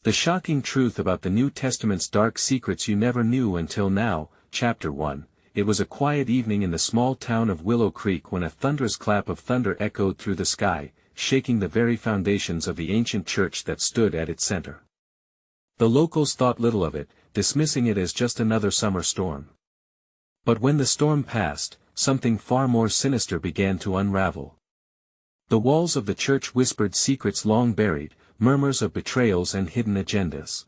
The shocking truth about the New Testament's dark secrets you never knew until now. Chapter 1. It was a quiet evening in the small town of Willow Creek when a thunderous clap of thunder echoed through the sky, shaking the very foundations of the ancient church that stood at its center. The locals thought little of it, dismissing it as just another summer storm. But when the storm passed, something far more sinister began to unravel. The walls of the church whispered secrets long buried, murmurs of betrayals and hidden agendas.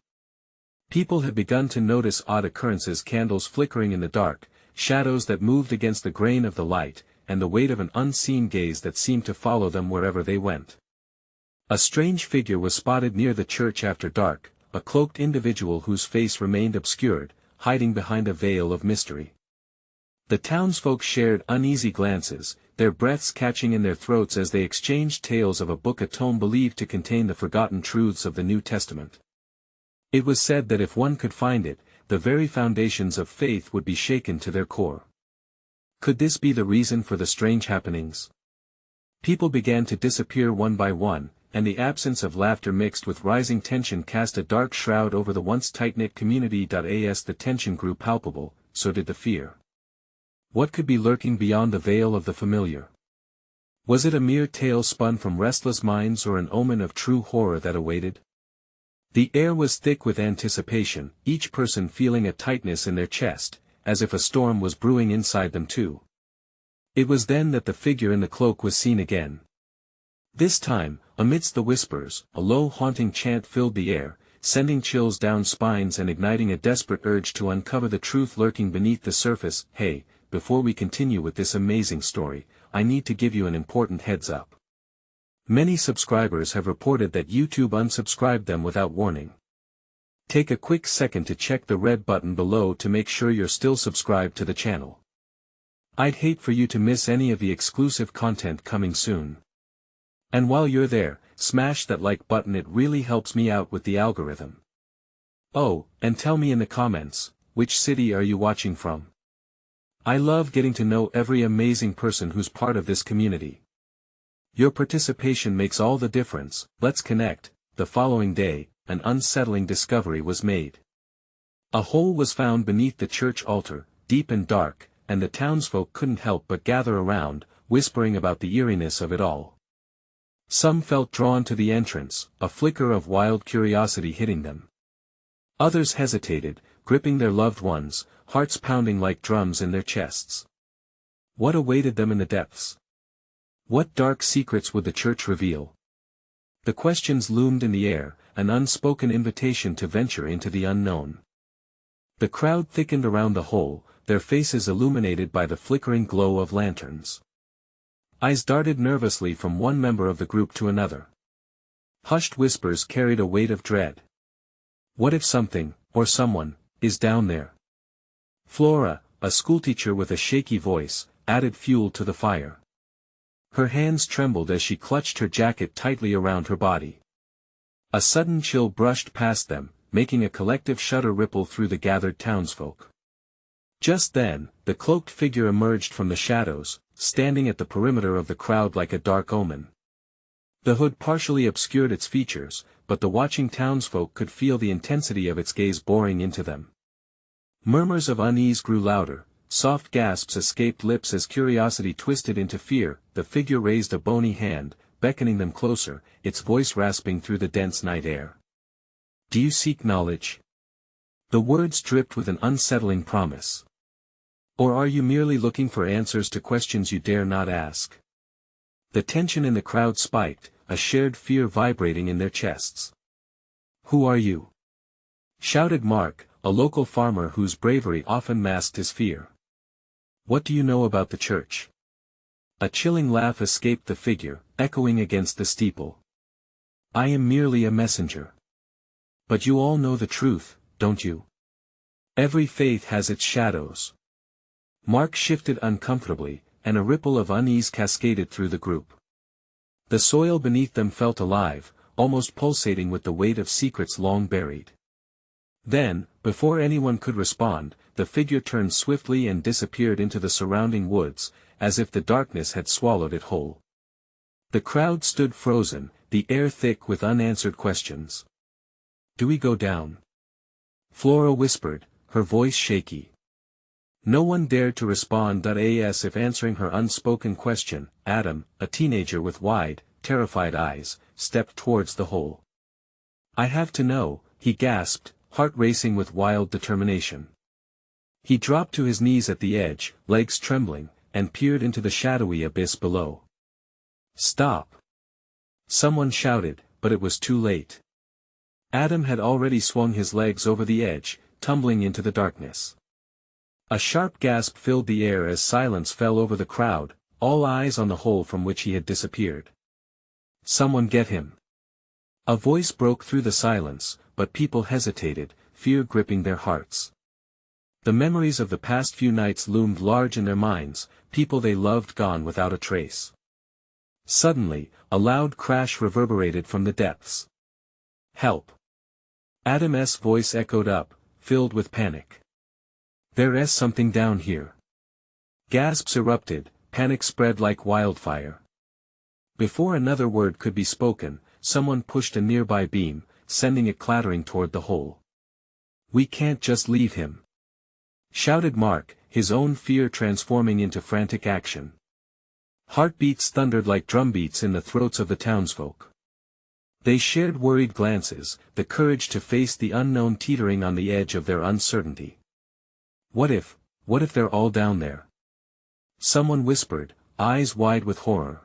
People had begun to notice odd occurrences: candles flickering in the dark, shadows that moved against the grain of the light, and the weight of an unseen gaze that seemed to follow them wherever they went. A strange figure was spotted near the church after dark, a cloaked individual whose face remained obscured, hiding behind a veil of mystery. The townsfolk shared uneasy glances, their breaths catching in their throats as they exchanged tales of a book, a tome believed to contain the forgotten truths of the New Testament. It was said that if one could find it, the very foundations of faith would be shaken to their core. Could this be the reason for the strange happenings? People began to disappear one by one, and the absence of laughter mixed with rising tension cast a dark shroud over the once tight-knit community. As the tension grew palpable, so did the fear. What could be lurking beyond the veil of the familiar? Was it a mere tale spun from restless minds or an omen of true horror that awaited? The air was thick with anticipation, each person feeling a tightness in their chest, as if a storm was brewing inside them too. It was then that the figure in the cloak was seen again. This time, amidst the whispers, a low haunting chant filled the air, sending chills down spines and igniting a desperate urge to uncover the truth lurking beneath the surface. Hey, before we continue with this amazing story, I need to give you an important heads up. Many subscribers have reported that YouTube unsubscribed them without warning. Take a quick second to check the red button below to make sure you're still subscribed to the channel. I'd hate for you to miss any of the exclusive content coming soon. And while you're there, smash that like button, it really helps me out with the algorithm. Oh, and tell me in the comments, which city are you watching from? I love getting to know every amazing person who's part of this community. Your participation makes all the difference. Let's connect. The following day, an unsettling discovery was made. A hole was found beneath the church altar, deep and dark, and the townsfolk couldn't help but gather around, whispering about the eeriness of it all. Some felt drawn to the entrance, a flicker of wild curiosity hitting them. Others hesitated, gripping their loved ones, hearts pounding like drums in their chests. What awaited them in the depths? What dark secrets would the church reveal? The questions loomed in the air, an unspoken invitation to venture into the unknown. The crowd thickened around the hole, their faces illuminated by the flickering glow of lanterns. Eyes darted nervously from one member of the group to another. Hushed whispers carried a weight of dread. What if something, or someone, is down there? Flora, a schoolteacher with a shaky voice, added fuel to the fire. Her hands trembled as she clutched her jacket tightly around her body. A sudden chill brushed past them, making a collective shudder ripple through the gathered townsfolk. Just then, the cloaked figure emerged from the shadows, standing at the perimeter of the crowd like a dark omen. The hood partially obscured its features, but the watching townsfolk could feel the intensity of its gaze boring into them. Murmurs of unease grew louder, soft gasps escaped lips as curiosity twisted into fear. The figure raised a bony hand, beckoning them closer, its voice rasping through the dense night air. Do you seek knowledge? The words dripped with an unsettling promise. Or are you merely looking for answers to questions you dare not ask? The tension in the crowd spiked, a shared fear vibrating in their chests. Who are you? Shouted Mark, a local farmer whose bravery often masked his fear. What do you know about the church? A chilling laugh escaped the figure, echoing against the steeple. I am merely a messenger. But you all know the truth, don't you? Every faith has its shadows. Mark shifted uncomfortably, and a ripple of unease cascaded through the group. The soil beneath them felt alive, almost pulsating with the weight of secrets long buried. Then, before anyone could respond, the figure turned swiftly and disappeared into the surrounding woods, as if the darkness had swallowed it whole. The crowd stood frozen, the air thick with unanswered questions. Do we go down? Flora whispered, her voice shaky. No one dared to respond. As if answering her unspoken question, Adam, a teenager with wide, terrified eyes, stepped towards the hole. I have to know, he gasped, heart racing with wild determination. He dropped to his knees at the edge, legs trembling, and peered into the shadowy abyss below. Stop! Someone shouted, but it was too late. Adam had already swung his legs over the edge, tumbling into the darkness. A sharp gasp filled the air as silence fell over the crowd, all eyes on the hole from which he had disappeared. Someone get him! A voice broke through the silence, but people hesitated, fear gripping their hearts. The memories of the past few nights loomed large in their minds, people they loved gone without a trace. Suddenly, a loud crash reverberated from the depths. Help! Adam's voice echoed up, filled with panic. There's something down here. Gasps erupted, panic spread like wildfire. Before another word could be spoken, someone pushed a nearby beam, sending it clattering toward the hole. We can't just leave him! Shouted Mark, his own fear transforming into frantic action. Heartbeats thundered like drumbeats in the throats of the townsfolk. They shared worried glances, the courage to face the unknown teetering on the edge of their uncertainty. What if they're all down there? Someone whispered, eyes wide with horror.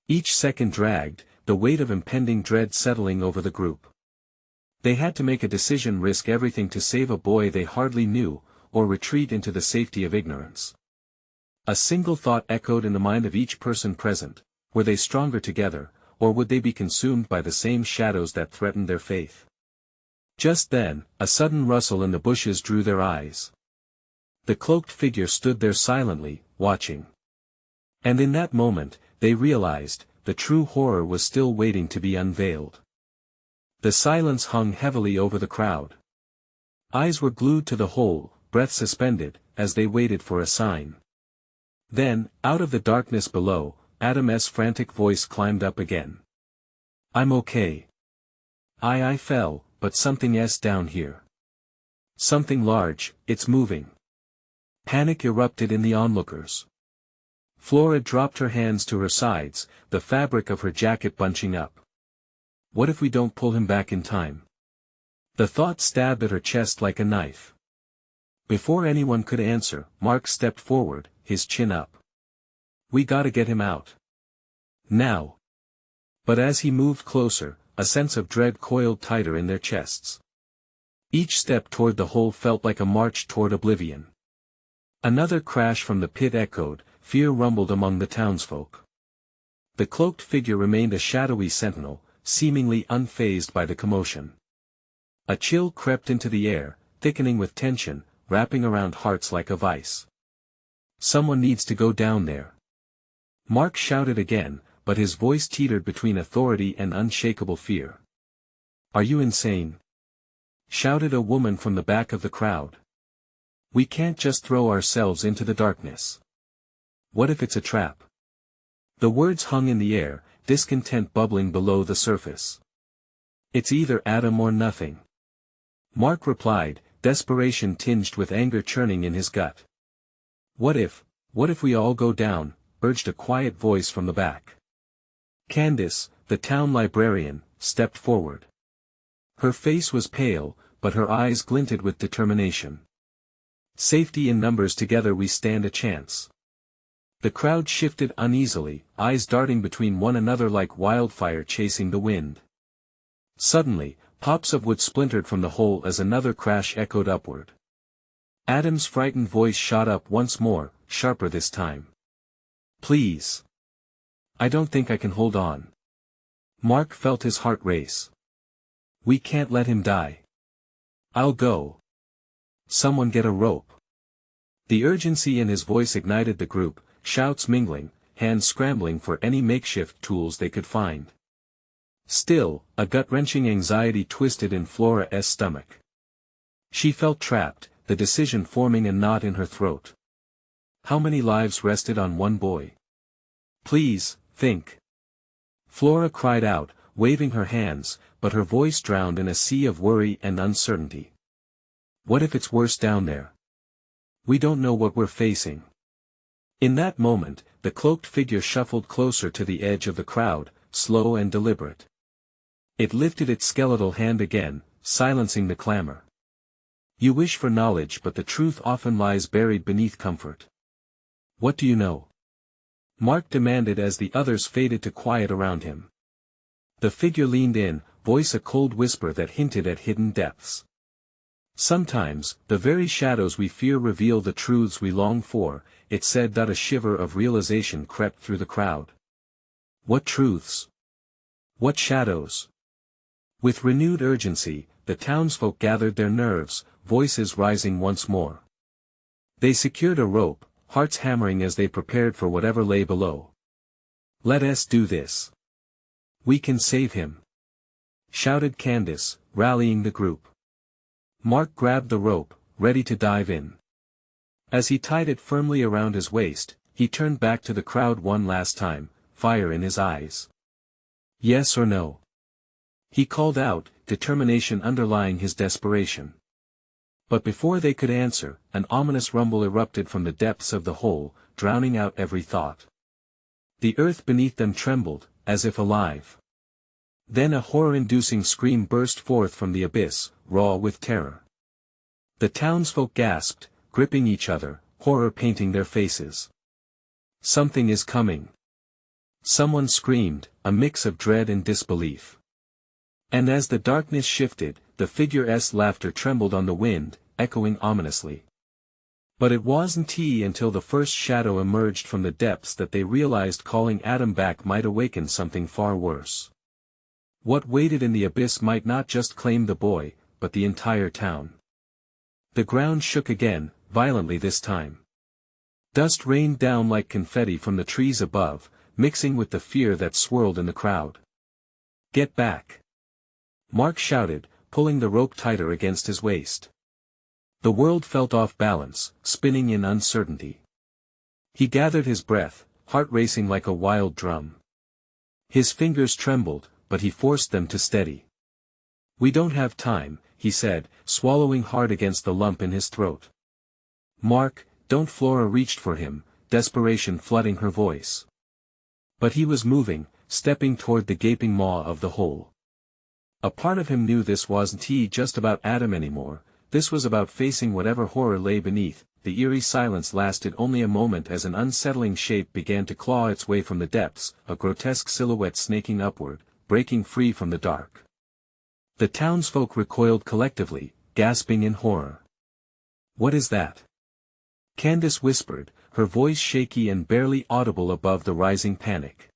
Each second dragged, the weight of impending dread settling over the group. They had to make a decision: risk everything to save a boy they hardly knew, or retreat into the safety of ignorance. A single thought echoed in the mind of each person present: were they stronger together, or would they be consumed by the same shadows that threatened their faith? Just then, a sudden rustle in the bushes drew their eyes. The cloaked figure stood there silently, watching. And in that moment, they realized, the true horror was still waiting to be unveiled. The silence hung heavily over the crowd. Eyes were glued to the hole, breath suspended, as they waited for a sign. Then, out of the darkness below, Adam's frantic voice climbed up again. I'm okay. I fell, but something's down here. Something large, it's moving. Panic erupted in the onlookers. Flora dropped her hands to her sides, the fabric of her jacket bunching up. What if we don't pull him back in time? The thought stabbed at her chest like a knife. Before anyone could answer, Mark stepped forward, his chin up. We gotta get him out. Now. But as he moved closer, a sense of dread coiled tighter in their chests. Each step toward the hole felt like a march toward oblivion. Another crash from the pit echoed, fear rumbled among the townsfolk. The cloaked figure remained a shadowy sentinel, seemingly unfazed by the commotion. A chill crept into the air, thickening with tension, wrapping around hearts like a vice. Someone needs to go down there. Mark shouted again, but his voice teetered between authority and unshakable fear. Are you insane? Shouted a woman from the back of the crowd. We can't just throw ourselves into the darkness. What if it's a trap? The words hung in the air, discontent bubbling below the surface. It's either Adam or nothing. Mark replied, desperation tinged with anger churning in his gut. What if we all go down, urged a quiet voice from the back. Candace, the town librarian, stepped forward. Her face was pale, but her eyes glinted with determination. Safety in numbers, together we stand a chance. The crowd shifted uneasily, eyes darting between one another like wildfire chasing the wind. Suddenly, pops of wood splintered from the hole as another crash echoed upward. Adam's frightened voice shot up once more, sharper this time. Please. I don't think I can hold on. Mark felt his heart race. We can't let him die. I'll go. Someone get a rope. The urgency in his voice ignited the group, shouts mingling, hands scrambling for any makeshift tools they could find. Still, a gut-wrenching anxiety twisted in Flora's stomach. She felt trapped, the decision forming a knot in her throat. How many lives rested on one boy? Please, think. Flora cried out, waving her hands, but her voice drowned in a sea of worry and uncertainty. What if it's worse down there? We don't know what we're facing. In that moment, the cloaked figure shuffled closer to the edge of the crowd, slow and deliberate. It lifted its skeletal hand again, silencing the clamor. You wish for knowledge, but the truth often lies buried beneath comfort. What do you know? Mark demanded as the others faded to quiet around him. The figure leaned in, voice a cold whisper that hinted at hidden depths. Sometimes, the very shadows we fear reveal the truths we long for, it said. A shiver of realization crept through the crowd. What truths? What shadows? With renewed urgency, the townsfolk gathered their nerves, voices rising once more. They secured a rope, hearts hammering as they prepared for whatever lay below. Let us do this. We can save him, shouted Candace, rallying the group. Mark grabbed the rope, ready to dive in. As he tied it firmly around his waist, he turned back to the crowd one last time, fire in his eyes. Yes or no? He called out, determination underlying his desperation. But before they could answer, an ominous rumble erupted from the depths of the hole, drowning out every thought. The earth beneath them trembled, as if alive. Then a horror-inducing scream burst forth from the abyss, raw with terror. The townsfolk gasped, gripping each other, horror painting their faces. Something is coming. Someone screamed, a mix of dread and disbelief. And as the darkness shifted, the figure's laughter trembled on the wind, echoing ominously. But it wasn't until the first shadow emerged from the depths that they realized calling Adam back might awaken something far worse. What waited in the abyss might not just claim the boy, but the entire town. The ground shook again, violently this time. Dust rained down like confetti from the trees above, mixing with the fear that swirled in the crowd. Get back! Mark shouted, pulling the rope tighter against his waist. The world felt off balance, spinning in uncertainty. He gathered his breath, heart racing like a wild drum. His fingers trembled, but he forced them to steady. We don't have time, he said, swallowing hard against the lump in his throat. Mark, don't! Flora reached for him, desperation flooding her voice. But he was moving, stepping toward the gaping maw of the hole. A part of him knew this wasn't just about Adam anymore, this was about facing whatever horror lay beneath. The eerie silence lasted only a moment as an unsettling shape began to claw its way from the depths, a grotesque silhouette snaking upward, breaking free from the dark. The townsfolk recoiled collectively, gasping in horror. What is that? Candace whispered, her voice shaky and barely audible above the rising panic.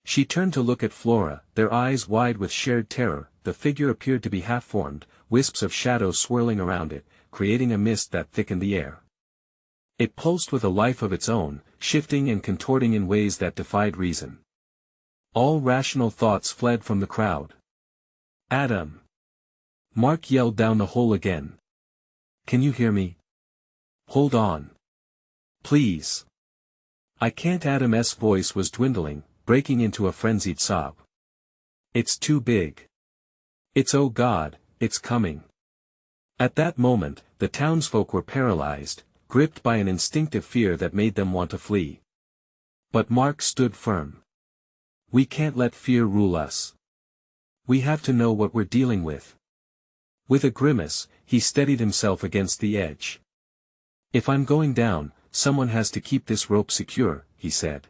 She turned to look at Flora, their eyes wide with shared terror. The figure appeared to be half-formed, wisps of shadow swirling around it, creating a mist that thickened the air. It pulsed with a life of its own, shifting and contorting in ways that defied reason. All rational thoughts fled from the crowd. Adam! Mark yelled down the hole again. Can you hear me? Hold on. Please. I can't. Adam's voice was dwindling, breaking into a frenzied sob. It's too big. It's oh God, it's coming. At that moment, the townsfolk were paralyzed, gripped by an instinctive fear that made them want to flee. But Mark stood firm. We can't let fear rule us. We have to know what we're dealing with. With a grimace, he steadied himself against the edge. If I'm going down, someone has to keep this rope secure, he said.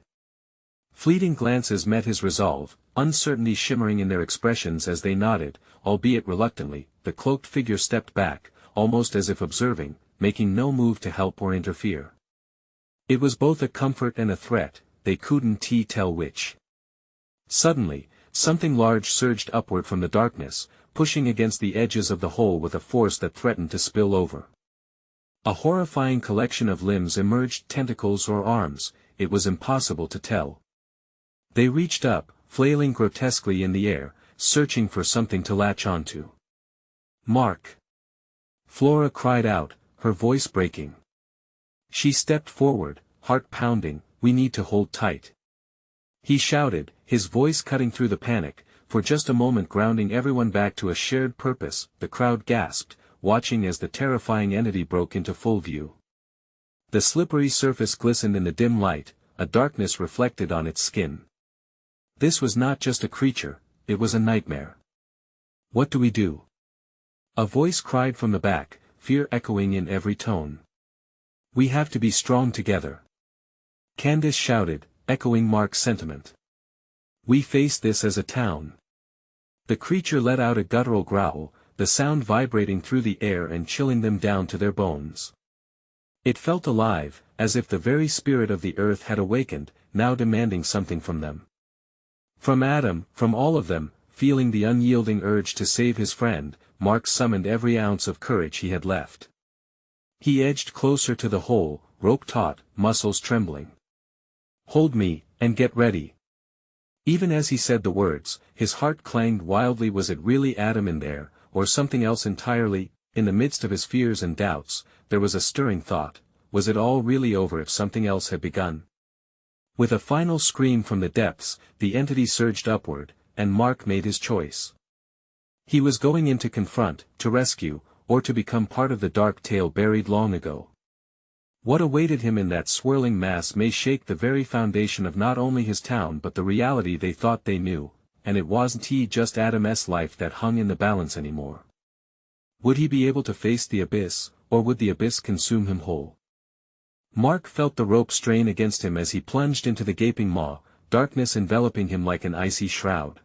Fleeting glances met his resolve, uncertainty shimmering in their expressions as they nodded, albeit reluctantly. The cloaked figure stepped back, almost as if observing, making no move to help or interfere. It was both a comfort and a threat, they couldn't tell which. Suddenly, something large surged upward from the darkness, pushing against the edges of the hole with a force that threatened to spill over. A horrifying collection of limbs emerged, tentacles or arms, it was impossible to tell. They reached up, flailing grotesquely in the air, searching for something to latch onto. Mark! Flora cried out, her voice breaking. She stepped forward, heart pounding. We need to hold tight. He shouted, his voice cutting through the panic, for just a moment grounding everyone back to a shared purpose, the crowd gasped, watching as the terrifying entity broke into full view. The slippery surface glistened in the dim light, a darkness reflected on its skin. This was not just a creature, it was a nightmare. "What do we do?" A voice cried from the back, fear echoing in every tone. "We have to be strong together," Candace shouted, echoing Mark's sentiment. "We face this as a town." The creature let out a guttural growl, the sound vibrating through the air and chilling them down to their bones. It felt alive, as if the very spirit of the earth had awakened, now demanding something from them. From Adam, from all of them, feeling the unyielding urge to save his friend, Mark summoned every ounce of courage he had left. He edged closer to the hole, rope taut, muscles trembling. "Hold me, and get ready." Even as he said the words, his heart clanged wildly. Was it really Adam in there, or something else entirely? In the midst of his fears and doubts, there was a stirring thought: was it all really over if something else had begun? With a final scream from the depths, the entity surged upward, and Mark made his choice. He was going in to confront, to rescue, or to become part of the dark tale buried long ago. What awaited him in that swirling mass may shake the very foundation of not only his town but the reality they thought they knew, and it wasn't just Adam's life that hung in the balance anymore. Would he be able to face the abyss, or would the abyss consume him whole? Mark felt the rope strain against him as he plunged into the gaping maw, darkness enveloping him like an icy shroud.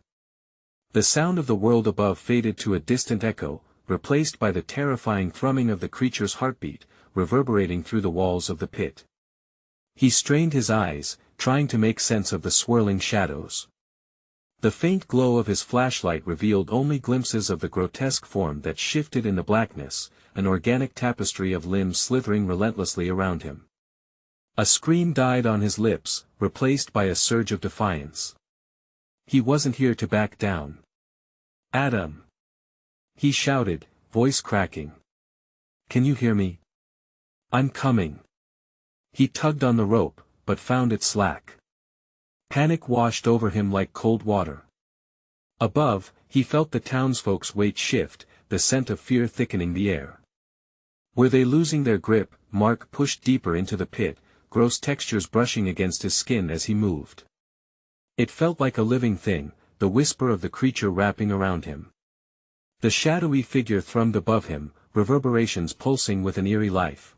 The sound of the world above faded to a distant echo, replaced by the terrifying thrumming of the creature's heartbeat, reverberating through the walls of the pit. He strained his eyes, trying to make sense of the swirling shadows. The faint glow of his flashlight revealed only glimpses of the grotesque form that shifted in the blackness, an organic tapestry of limbs slithering relentlessly around him. A scream died on his lips, replaced by a surge of defiance. He wasn't here to back down. "Adam!" he shouted, voice cracking. "Can you hear me? I'm coming." He tugged on the rope, but found it slack. Panic washed over him like cold water. Above, he felt the townsfolk's weight shift, the scent of fear thickening the air. Were they losing their grip? Mark pushed deeper into the pit, gross textures brushing against his skin as he moved. It felt like a living thing, the whisper of the creature wrapping around him. The shadowy figure thrummed above him, reverberations pulsing with an eerie life.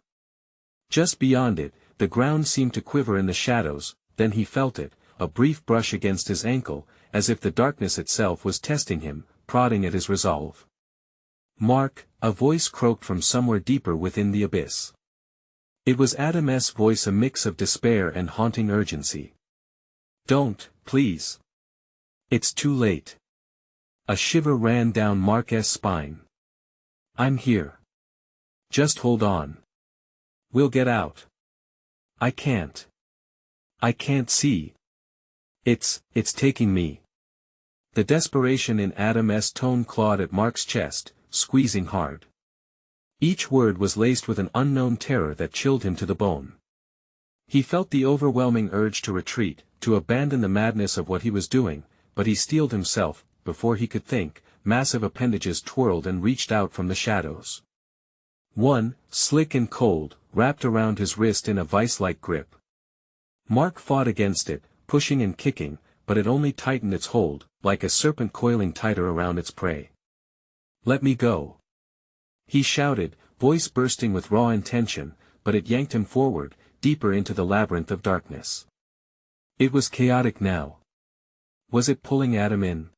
Just beyond it, the ground seemed to quiver in the shadows, then he felt it, a brief brush against his ankle, as if the darkness itself was testing him, prodding at his resolve. "Mark," a voice croaked from somewhere deeper within the abyss. It was Adam's voice, a mix of despair and haunting urgency. "Don't, please. It's too late." A shiver ran down Mark's spine. "I'm here. Just hold on. We'll get out." I can't see. It's taking me." The desperation in Adam's tone clawed at Mark's chest, squeezing hard. Each word was laced with an unknown terror that chilled him to the bone. He felt the overwhelming urge to retreat, to abandon the madness of what he was doing, but he steeled himself. Before he could think, massive appendages twirled and reached out from the shadows. One, slick and cold, wrapped around his wrist in a vice-like grip. Mark fought against it, pushing and kicking, but it only tightened its hold, like a serpent coiling tighter around its prey. "Let me go," he shouted, voice bursting with raw intention, but it yanked him forward, deeper into the labyrinth of darkness. It was chaotic now. Was it pulling Adam in?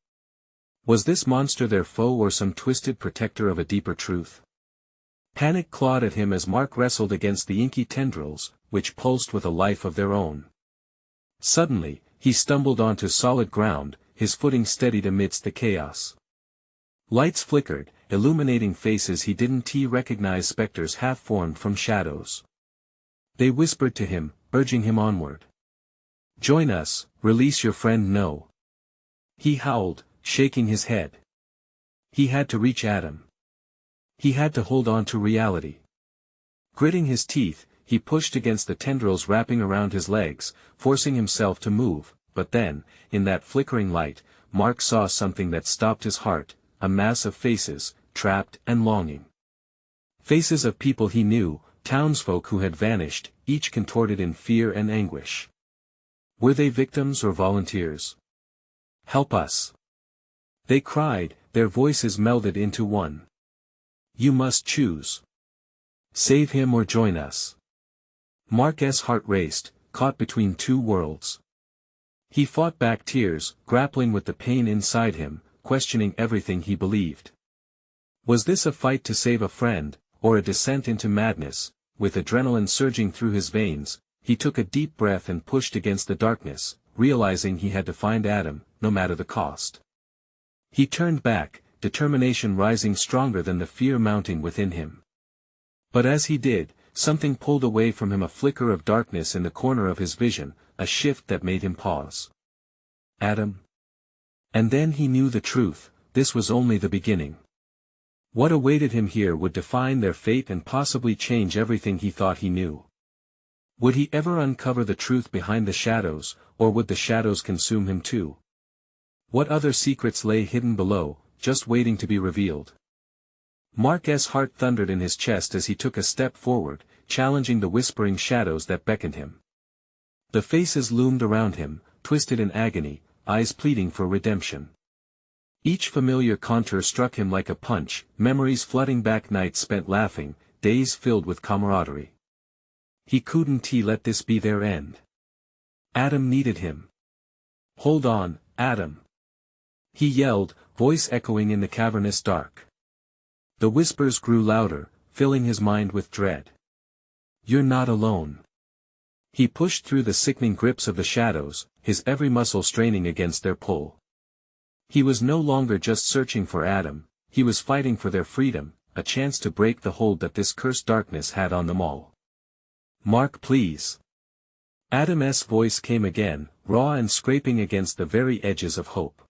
Was this monster their foe or some twisted protector of a deeper truth? Panic clawed at him as Mark wrestled against the inky tendrils, which pulsed with a life of their own. Suddenly, he stumbled onto solid ground, his footing steadied amidst the chaos. Lights flickered, illuminating faces he didn't recognize, specters half-formed from shadows. They whispered to him, urging him onward. "Join us, release your friend." "No." He howled, shaking his head. He had to reach Adam. He had to hold on to reality. Gritting his teeth, he pushed against the tendrils wrapping around his legs, forcing himself to move, but then, in that flickering light, Mark saw something that stopped his heart, a mass of faces, trapped and longing. Faces of people he knew, townsfolk who had vanished, each contorted in fear and anguish. Were they victims or volunteers? "Help us!" they cried, their voices melded into one. "You must choose. Save him or join us." Mark's heart raced, caught between two worlds. He fought back tears, grappling with the pain inside him, questioning everything he believed. Was this a fight to save a friend, or a descent into madness? With adrenaline surging through his veins, he took a deep breath and pushed against the darkness, realizing he had to find Adam, no matter the cost. He turned back, determination rising stronger than the fear mounting within him. But as he did, something pulled away from him, a flicker of darkness in the corner of his vision, a shift that made him pause. Adam? And then he knew the truth, this was only the beginning. What awaited him here would define their fate and possibly change everything he thought he knew. Would he ever uncover the truth behind the shadows, or would the shadows consume him too? What other secrets lay hidden below, just waiting to be revealed? Mark's heart thundered in his chest as he took a step forward, challenging the whispering shadows that beckoned him. The faces loomed around him, twisted in agony, eyes pleading for redemption. Each familiar contour struck him like a punch, memories flooding back, nights spent laughing, days filled with camaraderie. He couldn't let this be their end. Adam needed him. "Hold on, Adam!" he yelled, voice echoing in the cavernous dark. The whispers grew louder, filling his mind with dread. "You're not alone." He pushed through the sickening grips of the shadows, his every muscle straining against their pull. He was no longer just searching for Adam, he was fighting for their freedom, a chance to break the hold that this cursed darkness had on them all. "Mark, please." Adam's voice came again, raw and scraping against the very edges of hope.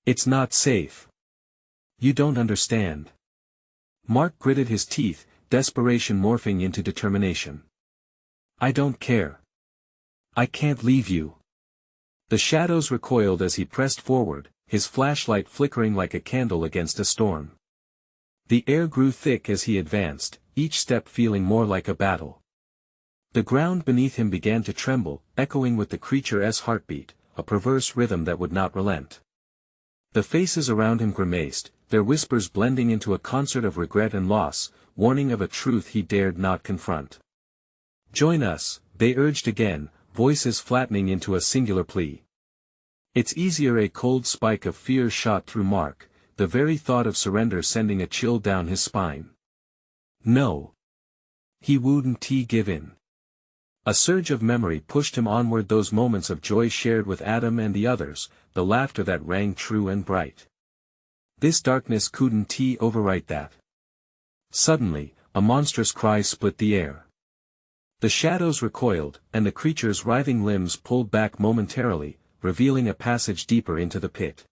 "It's not safe. You don't understand." Mark gritted his teeth, desperation morphing into determination. "I don't care. I can't leave you." The shadows recoiled as he pressed forward, his flashlight flickering like a candle against a storm. The air grew thick as he advanced, each step feeling more like a battle. The ground beneath him began to tremble, echoing with the creature's heartbeat, a perverse rhythm that would not relent. The faces around him grimaced, their whispers blending into a concert of regret and loss, warning of a truth he dared not confront. "Join us," they urged again, voices flattening into a singular plea. "It's easier." A cold spike of fear shot through Mark, the very thought of surrender sending a chill down his spine. No. He wouldn't give in. A surge of memory pushed him onward, those moments of joy shared with Adam and the others, the laughter that rang true and bright. This darkness couldn't overwrite that. Suddenly, a monstrous cry split the air. The shadows recoiled, and the creature's writhing limbs pulled back momentarily, revealing a passage deeper into the pit.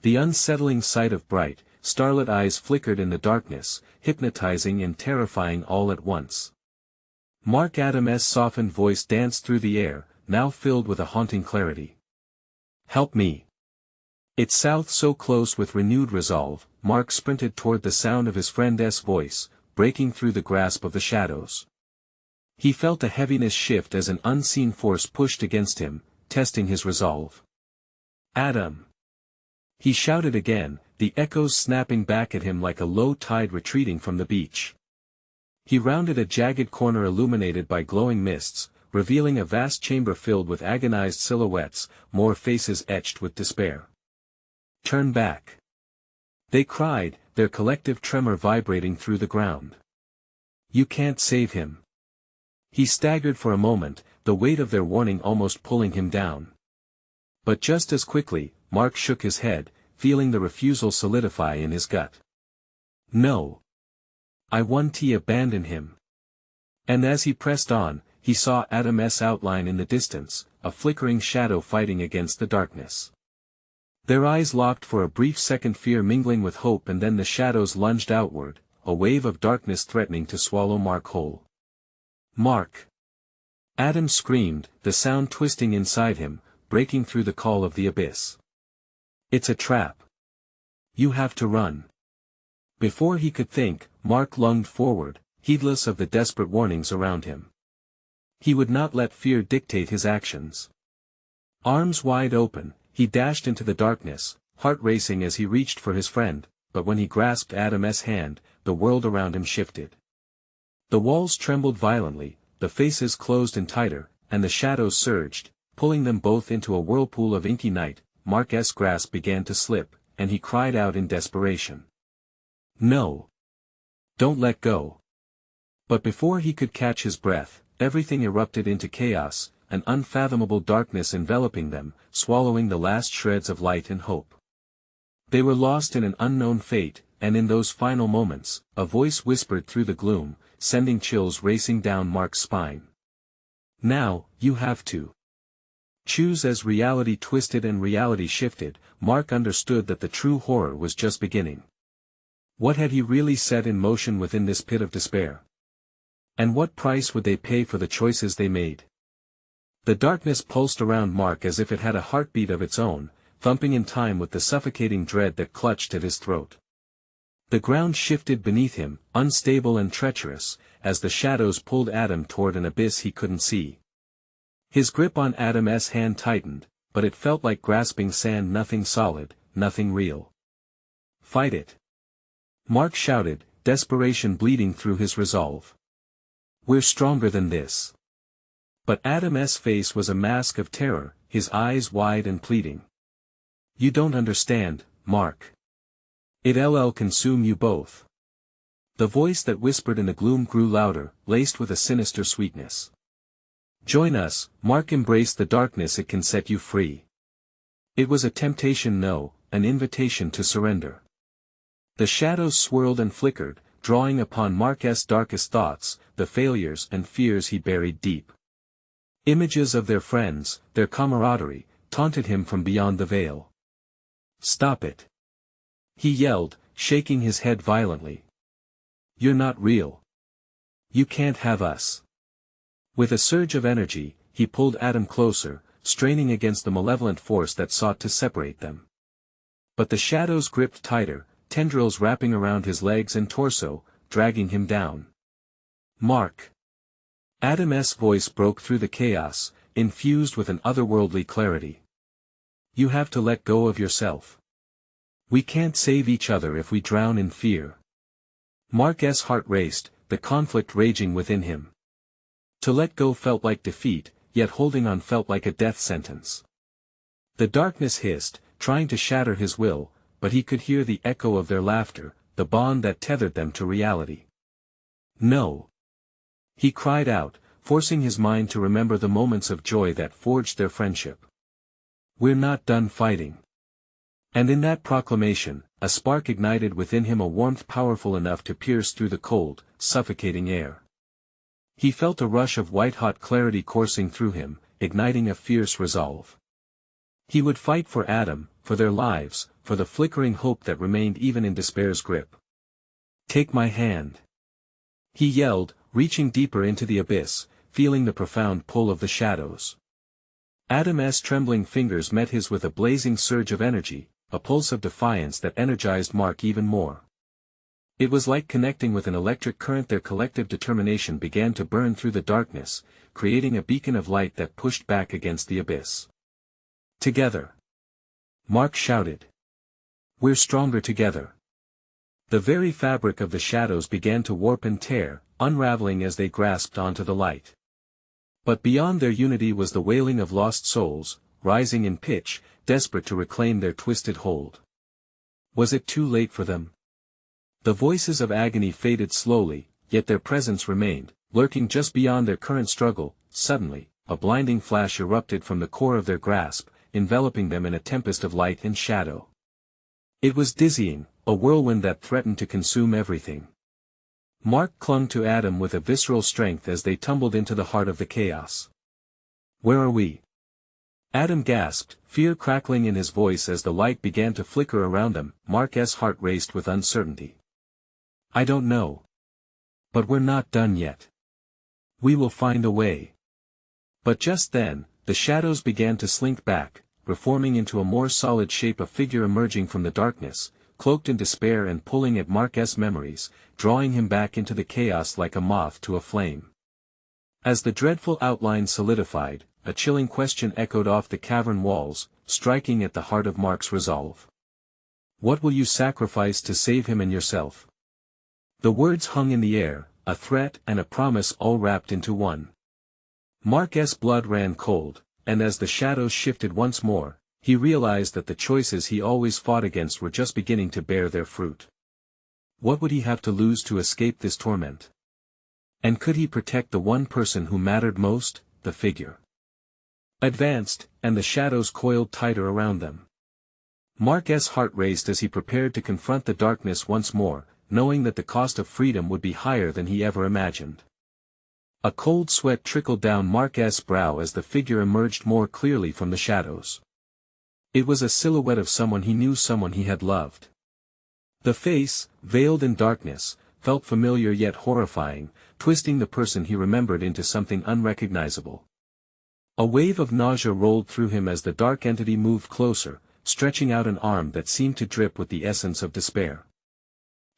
The unsettling sight of bright, starlit eyes flickered in the darkness, hypnotizing and terrifying all at once. Mark Adam's softened voice danced through the air, now filled with a haunting clarity. "Help me." It sounded so close. With renewed resolve, Mark sprinted toward the sound of his friend's voice, breaking through the grasp of the shadows. He felt a heaviness shift as an unseen force pushed against him, testing his resolve. "Adam!" he shouted again, the echoes snapping back at him like a low tide retreating from the beach. He rounded a jagged corner illuminated by glowing mists, revealing a vast chamber filled with agonized silhouettes, more faces etched with despair. "Turn back!" they cried, their collective tremor vibrating through the ground. "You can't save him." He staggered for a moment, the weight of their warning almost pulling him down. But just as quickly, Mark shook his head, feeling the refusal solidify in his gut. "No. I won't abandon him." And as he pressed on, he saw Adam's outline in the distance, a flickering shadow fighting against the darkness. Their eyes locked for a brief second, fear mingling with hope, and then the shadows lunged outward, a wave of darkness threatening to swallow Mark whole. "Mark!" Adam screamed, the sound twisting inside him, breaking through the call of the abyss. It's a trap. You have to run. Before he could think, Mark lunged forward, heedless of the desperate warnings around him. He would not let fear dictate his actions. Arms wide open, he dashed into the darkness, heart racing as he reached for his friend, but when he grasped Adam's hand, the world around him shifted. The walls trembled violently, the faces closed in tighter, and the shadows surged, pulling them both into a whirlpool of inky night. Mark's grasp began to slip, and he cried out in desperation. No! Don't let go! But before he could catch his breath, everything erupted into chaos, an unfathomable darkness enveloping them, swallowing the last shreds of light and hope. They were lost in an unknown fate, and in those final moments, a voice whispered through the gloom, sending chills racing down Mark's spine. Now, you have to choose. As reality twisted and reality shifted, Mark understood that the true horror was just beginning. What had he really set in motion within this pit of despair? And what price would they pay for the choices they made? The darkness pulsed around Mark as if it had a heartbeat of its own, thumping in time with the suffocating dread that clutched at his throat. The ground shifted beneath him, unstable and treacherous, as the shadows pulled Adam toward an abyss he couldn't see. His grip on Adam's hand tightened, but it felt like grasping sand, nothing solid, nothing real. Fight it! Mark shouted, desperation bleeding through his resolve. We're stronger than this. But Adam's face was a mask of terror, his eyes wide and pleading. You don't understand, Mark. It'll consume you both. The voice that whispered in the gloom grew louder, laced with a sinister sweetness. Join us, Mark. Embrace the darkness, it can set you free. It was a temptation, no, an invitation to surrender. The shadows swirled and flickered, drawing upon Mark's darkest thoughts, the failures and fears he buried deep. Images of their friends, their camaraderie, taunted him from beyond the veil. Stop it! He yelled, shaking his head violently. You're not real. You can't have us. With a surge of energy, he pulled Adam closer, straining against the malevolent force that sought to separate them. But the shadows gripped tighter, tendrils wrapping around his legs and torso, dragging him down. Mark! Adam's voice broke through the chaos, infused with an otherworldly clarity. You have to let go of yourself. We can't save each other if we drown in fear. Mark's heart raced, the conflict raging within him. To let go felt like defeat, yet holding on felt like a death sentence. The darkness hissed, trying to shatter his will, but he could hear the echo of their laughter, the bond that tethered them to reality. No! He cried out, forcing his mind to remember the moments of joy that forged their friendship. We're not done fighting. And in that proclamation, a spark ignited within him, a warmth powerful enough to pierce through the cold, suffocating air. He felt a rush of white-hot clarity coursing through him, igniting a fierce resolve. He would fight for Adam, for their lives, for the flickering hope that remained even in despair's grip. Take my hand! He yelled, reaching deeper into the abyss, feeling the profound pull of the shadows. Adam's trembling fingers met his with a blazing surge of energy, a pulse of defiance that energized Mark even more. It was like connecting with an electric current. Their collective determination began to burn through the darkness, creating a beacon of light that pushed back against the abyss. Together! Mark shouted. We're stronger together. The very fabric of the shadows began to warp and tear, unraveling as they grasped onto the light. But beyond their unity was the wailing of lost souls, rising in pitch, desperate to reclaim their twisted hold. Was it too late for them? The voices of agony faded slowly, yet their presence remained, lurking just beyond their current struggle. Suddenly, a blinding flash erupted from the core of their grasp, enveloping them in a tempest of light and shadow. It was dizzying, a whirlwind that threatened to consume everything. Mark clung to Adam with a visceral strength as they tumbled into the heart of the chaos. Where are we? Adam gasped, fear crackling in his voice as the light began to flicker around them. Mark's heart raced with uncertainty. I don't know. But we're not done yet. We will find a way. But just then, the shadows began to slink back, reforming into a more solid shape, a figure emerging from the darkness, cloaked in despair and pulling at Mark's memories, drawing him back into the chaos like a moth to a flame. As the dreadful outline solidified, a chilling question echoed off the cavern walls, striking at the heart of Mark's resolve. What will you sacrifice to save him and yourself? The words hung in the air, a threat and a promise all wrapped into one. Mark's blood ran cold, and as the shadows shifted once more, he realized that the choices he always fought against were just beginning to bear their fruit. What would he have to lose to escape this torment? And could he protect the one person who mattered most? The figure advanced, and the shadows coiled tighter around them. Mark's heart raced as he prepared to confront the darkness once more, knowing that the cost of freedom would be higher than he ever imagined. A cold sweat trickled down Mark's brow as the figure emerged more clearly from the shadows. It was a silhouette of someone he knew, someone he had loved. The face, veiled in darkness, felt familiar yet horrifying, twisting the person he remembered into something unrecognizable. A wave of nausea rolled through him as the dark entity moved closer, stretching out an arm that seemed to drip with the essence of despair.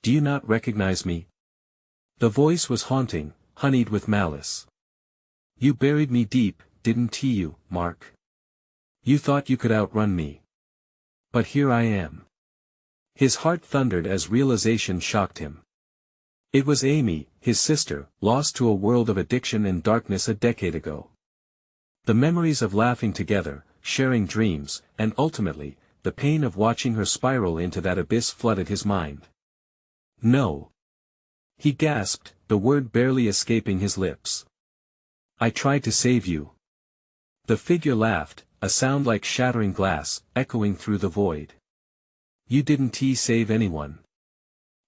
Do you not recognize me? The voice was haunting, honeyed with malice. You buried me deep, didn't you, Mark? You thought you could outrun me. But here I am. His heart thundered as realization shocked him. It was Amy, his sister, lost to a world of addiction and darkness a decade ago. The memories of laughing together, sharing dreams, and ultimately, the pain of watching her spiral into that abyss flooded his mind. No. He gasped, the word barely escaping his lips. I tried to save you. The figure laughed, a sound like shattering glass, echoing through the void. You didn't save anyone.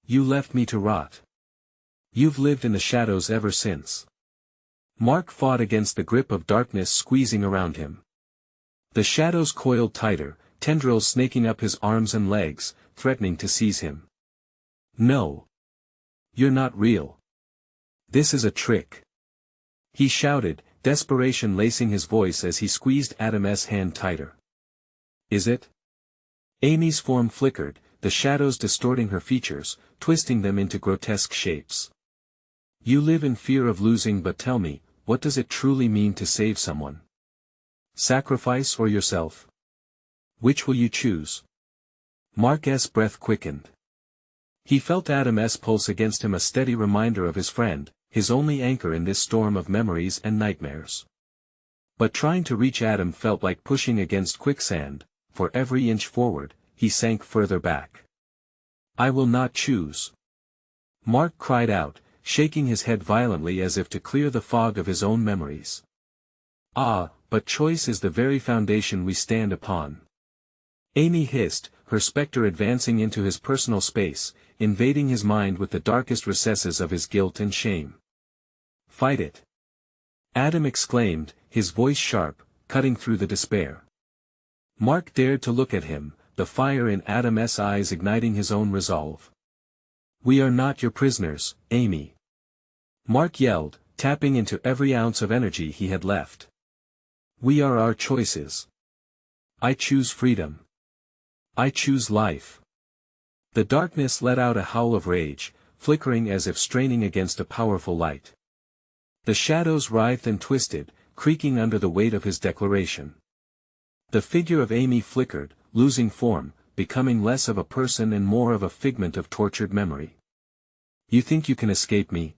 You left me to rot. You've lived in the shadows ever since. Mark fought against the grip of darkness squeezing around him. The shadows coiled tighter, tendrils snaking up his arms and legs, threatening to seize him. No. You're not real. This is a trick. He shouted, desperation lacing his voice as he squeezed Adam's hand tighter. Is it? Amy's form flickered, the shadows distorting her features, twisting them into grotesque shapes. You live in fear of losing, but tell me, what does it truly mean to save someone? Sacrifice or yourself? Which will you choose? Mark's breath quickened. He felt Adam's pulse against him, a steady reminder of his friend, his only anchor in this storm of memories and nightmares. But trying to reach Adam felt like pushing against quicksand. For every inch forward, he sank further back. I will not choose. Mark cried out, shaking his head violently as if to clear the fog of his own memories. Ah, but choice is the very foundation we stand upon. Amy hissed, her specter advancing into his personal space, invading his mind with the darkest recesses of his guilt and shame. Fight it. Adam exclaimed, his voice sharp, cutting through the despair. Mark dared to look at him, the fire in Adam's eyes igniting his own resolve. We are not your prisoners, Amy. Mark yelled, tapping into every ounce of energy he had left. We are our choices. I choose freedom. I choose life. The darkness let out a howl of rage, flickering as if straining against a powerful light. The shadows writhed and twisted, creaking under the weight of his declaration. The figure of Amy flickered, losing form, becoming less of a person and more of a figment of tortured memory. You think you can escape me?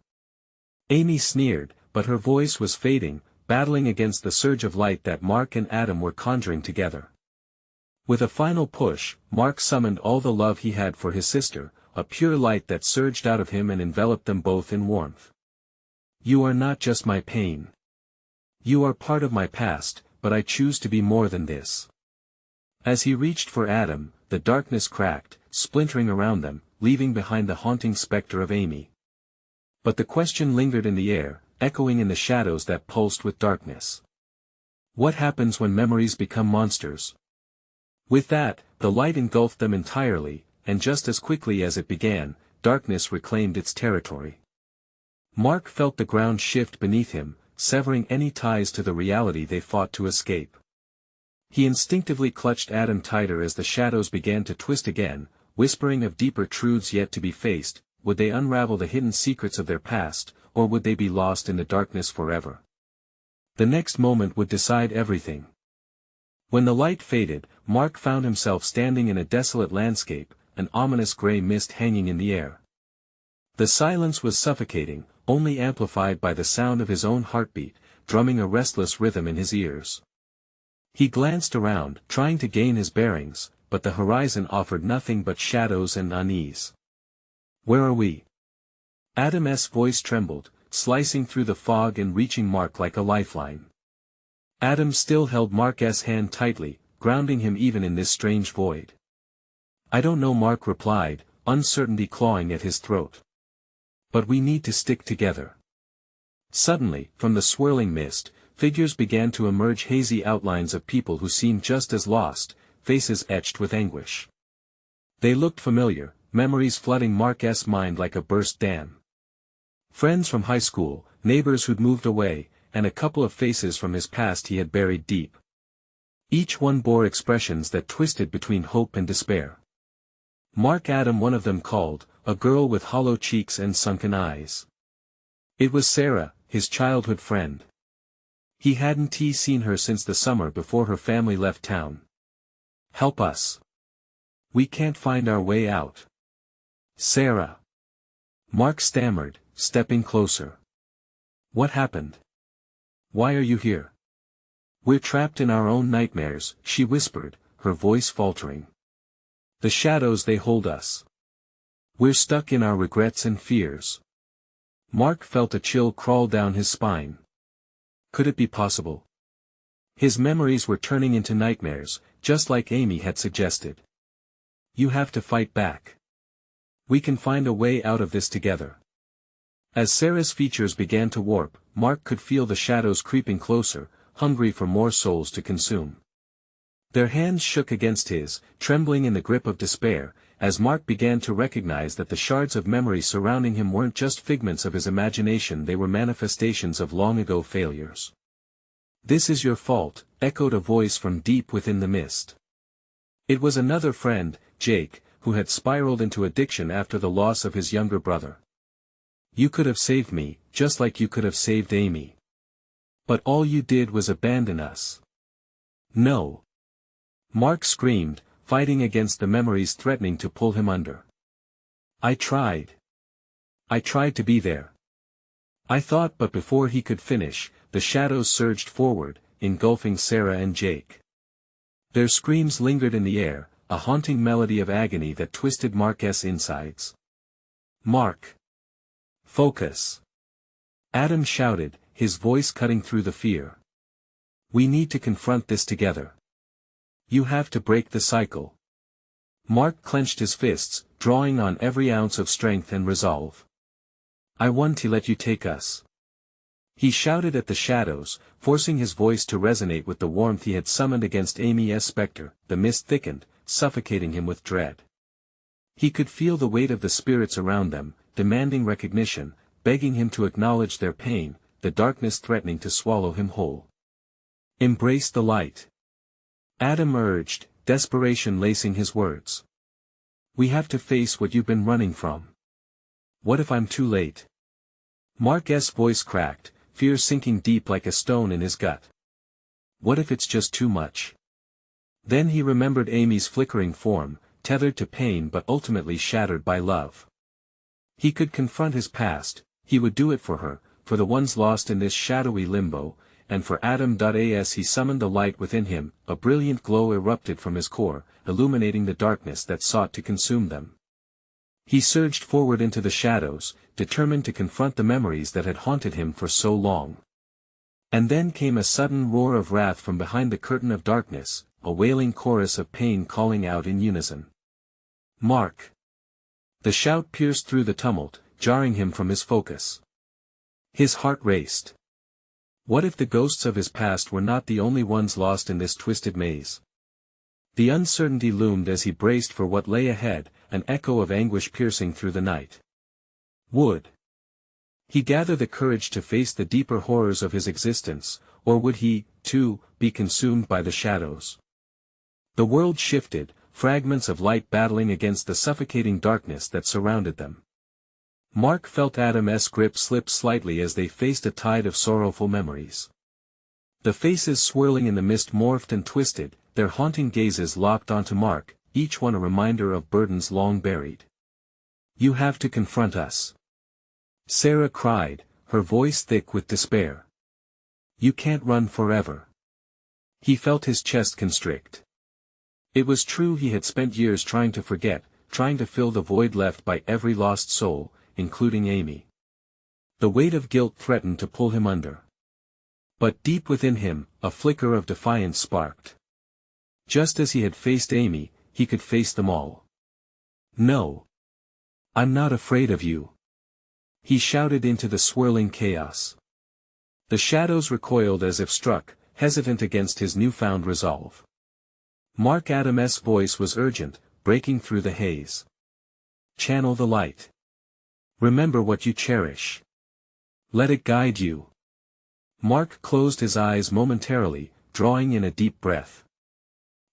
Amy sneered, but her voice was fading, battling against the surge of light that Mark and Adam were conjuring together. With a final push, Mark summoned all the love he had for his sister, a pure light that surged out of him and enveloped them both in warmth. You are not just my pain. You are part of my past, but I choose to be more than this. As he reached for Adam, the darkness cracked, splintering around them, leaving behind the haunting specter of Amy. But the question lingered in the air, echoing in the shadows that pulsed with darkness. What happens when memories become monsters? With that, the light engulfed them entirely, and just as quickly as it began, darkness reclaimed its territory. Mark felt the ground shift beneath him, severing any ties to the reality they fought to escape. He instinctively clutched Adam tighter as the shadows began to twist again, whispering of deeper truths yet to be faced. Would they unravel the hidden secrets of their past, or would they be lost in the darkness forever? The next moment would decide everything. When the light faded, Mark found himself standing in a desolate landscape, an ominous gray mist hanging in the air. The silence was suffocating, only amplified by the sound of his own heartbeat, drumming a restless rhythm in his ears. He glanced around, trying to gain his bearings, but the horizon offered nothing but shadows and unease. "Where are we?" Adam's voice trembled, slicing through the fog and reaching Mark like a lifeline. Adam still held Mark's hand tightly, grounding him even in this strange void. "I don't know," Mark replied, uncertainty clawing at his throat. "But we need to stick together." Suddenly, from the swirling mist, figures began to emerge, hazy outlines of people who seemed just as lost, faces etched with anguish. They looked familiar, memories flooding Mark's mind like a burst dam. Friends from high school, neighbors who'd moved away, and a couple of faces from his past he had buried deep. Each one bore expressions that twisted between hope and despair. Adam, one of them called, a girl with hollow cheeks and sunken eyes. It was Sarah, his childhood friend. He hadn't seen her since the summer before her family left town. "Help us. We can't find our way out." "Sarah." Mark stammered, stepping closer. "What happened? Why are you here?" "We're trapped in our own nightmares," she whispered, her voice faltering. "The shadows, they hold us. We're stuck in our regrets and fears." Mark felt a chill crawl down his spine. Could it be possible? His memories were turning into nightmares, just like Amy had suggested. "You have to fight back. We can find a way out of this together." As Sarah's features began to warp, Mark could feel the shadows creeping closer, hungry for more souls to consume. Their hands shook against his, trembling in the grip of despair, as Mark began to recognize that the shards of memory surrounding him weren't just figments of his imagination, they were manifestations of long-ago failures. "This is your fault," echoed a voice from deep within the mist. It was another friend, Jake, who had spiraled into addiction after the loss of his younger brother. "You could have saved me, just like you could have saved Amy. But all you did was abandon us." "No." Mark screamed, fighting against the memories threatening to pull him under. I tried to be there. I thought," but before he could finish, the shadows surged forward, engulfing Sarah and Jake. Their screams lingered in the air, a haunting melody of agony that twisted Mark's insides. "Mark! Focus!" Adam shouted, his voice cutting through the fear. "We need to confront this together. You have to break the cycle." Mark clenched his fists, drawing on every ounce of strength and resolve. "I want to let you take us." He shouted at the shadows, forcing his voice to resonate with the warmth he had summoned against Amy's specter. The mist thickened, suffocating him with dread. He could feel the weight of the spirits around them, demanding recognition, begging him to acknowledge their pain, the darkness threatening to swallow him whole. "Embrace the light," Adam urged, desperation lacing his words. "We have to face what you've been running from." "What if I'm too late?" Mark's voice cracked, fear sinking deep like a stone in his gut. "What if it's just too much?" Then he remembered Amy's flickering form, tethered to pain but ultimately shattered by love. He could confront his past, he would do it for her, for the ones lost in this shadowy limbo, and for Adam. As he summoned the light within him, a brilliant glow erupted from his core, illuminating the darkness that sought to consume them. He surged forward into the shadows, determined to confront the memories that had haunted him for so long. And then came a sudden roar of wrath from behind the curtain of darkness, a wailing chorus of pain calling out in unison. "Mark!" The shout pierced through the tumult, jarring him from his focus. His heart raced. What if the ghosts of his past were not the only ones lost in this twisted maze? The uncertainty loomed as he braced for what lay ahead, an echo of anguish piercing through the night. Would he gather the courage to face the deeper horrors of his existence, or would he, too, be consumed by the shadows? The world shifted, fragments of light battling against the suffocating darkness that surrounded them. Mark felt Adam's grip slip slightly as they faced a tide of sorrowful memories. The faces swirling in the mist morphed and twisted, their haunting gazes locked onto Mark, each one a reminder of burdens long buried. "You have to confront us," Sarah cried, her voice thick with despair. "You can't run forever." He felt his chest constrict. It was true, he had spent years trying to forget, trying to fill the void left by every lost soul, including Amy. The weight of guilt threatened to pull him under. But deep within him, a flicker of defiance sparked. Just as he had faced Amy, he could face them all. "No. I'm not afraid of you," he shouted into the swirling chaos. The shadows recoiled as if struck, hesitant against his newfound resolve. Mark Adam's voice was urgent, breaking through the haze. "Channel the light. Remember what you cherish. Let it guide you." Mark closed his eyes momentarily, drawing in a deep breath.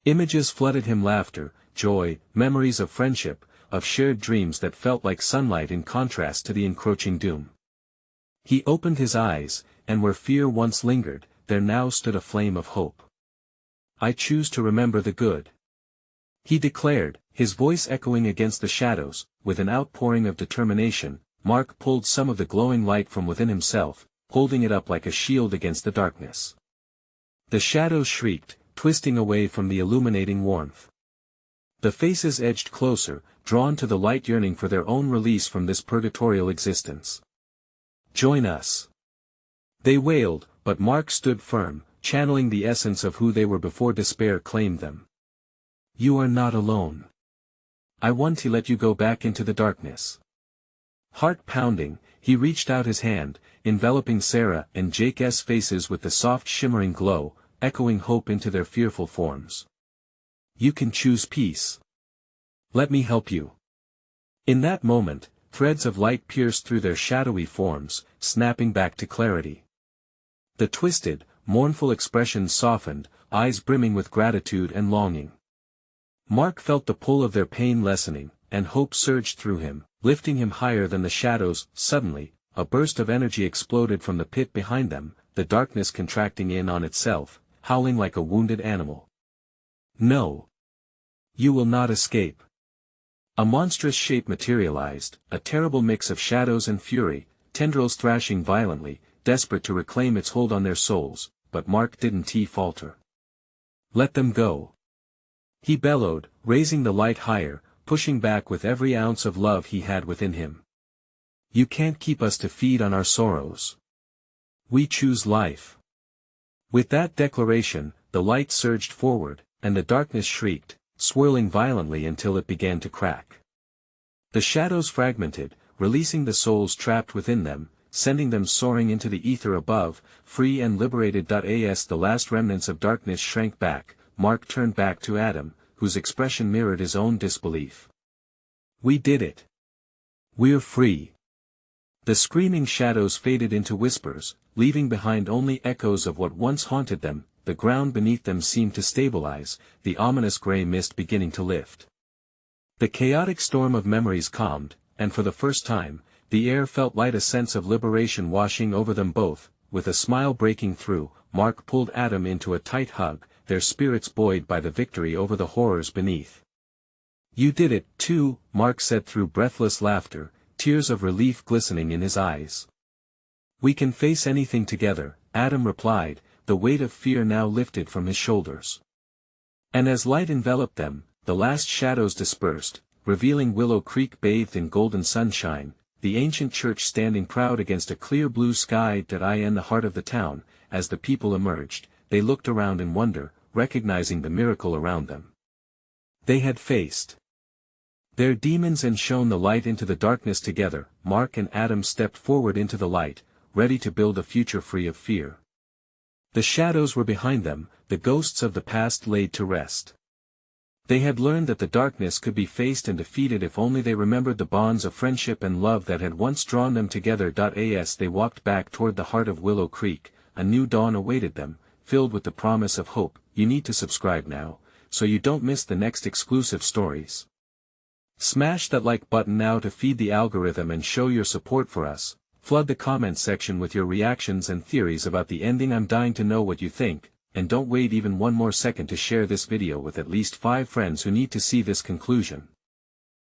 Images flooded him: laughter, joy, memories of friendship, of shared dreams that felt like sunlight in contrast to the encroaching doom. He opened his eyes, and where fear once lingered, there now stood a flame of hope. "I choose to remember the good," he declared, his voice echoing against the shadows. With an outpouring of determination, Mark pulled some of the glowing light from within himself, holding it up like a shield against the darkness. The shadows shrieked, twisting away from the illuminating warmth. The faces edged closer, drawn to the light, yearning for their own release from this purgatorial existence. "Join us," they wailed, but Mark stood firm, channeling the essence of who they were before despair claimed them. "You are not alone. I want to let you go back into the darkness." Heart pounding, he reached out his hand, enveloping Sarah and Jake's faces with the soft shimmering glow, echoing hope into their fearful forms. "You can choose peace. Let me help you." In that moment, threads of light pierced through their shadowy forms, snapping back to clarity. The twisted, mournful expressions softened, eyes brimming with gratitude and longing. Mark felt the pull of their pain lessening, and hope surged through him, lifting him higher than the shadows. Suddenly, a burst of energy exploded from the pit behind them, the darkness contracting in on itself, howling like a wounded animal. "No. You will not escape." A monstrous shape materialized, a terrible mix of shadows and fury, tendrils thrashing violently, desperate to reclaim its hold on their souls, but Mark didn't falter. "Let them go," he bellowed, raising the light higher, pushing back with every ounce of love he had within him. "You can't keep us to feed on our sorrows. We choose life." With that declaration, the light surged forward, and the darkness shrieked, swirling violently until it began to crack. The shadows fragmented, releasing the souls trapped within them, sending them soaring into the ether above, free and liberated. As the last remnants of darkness shrank back, Mark turned back to Adam, whose expression mirrored his own disbelief. "We did it. We're free." The screaming shadows faded into whispers, leaving behind only echoes of what once haunted them. The ground beneath them seemed to stabilize, the ominous gray mist beginning to lift. The chaotic storm of memories calmed, and for the first time, the air felt light, a sense of liberation washing over them both. With a smile breaking through, Mark pulled Adam into a tight hug, their spirits buoyed by the victory over the horrors beneath. "You did it, too," Mark said through breathless laughter, tears of relief glistening in his eyes. "We can face anything together," Adam replied, the weight of fear now lifted from his shoulders. And as light enveloped them, the last shadows dispersed, revealing Willow Creek bathed in golden sunshine, the ancient church standing proud against a clear blue sky. In the heart of the town, as the people emerged, they looked around in wonder, recognizing the miracle around them. They had faced their demons and shone the light into the darkness together. Mark and Adam stepped forward into the light, ready to build a future free of fear. The shadows were behind them, the ghosts of the past laid to rest. They had learned that the darkness could be faced and defeated if only they remembered the bonds of friendship and love that had once drawn them together. As they walked back toward the heart of Willow Creek, a new dawn awaited them, filled with the promise of hope. You need to subscribe now, so you don't miss the next exclusive stories. Smash that like button now to feed the algorithm and show your support for us. Flood the comments section with your reactions and theories about the ending. I'm dying to know what you think, and don't wait even one more second to share this video with at least 5 friends who need to see this conclusion.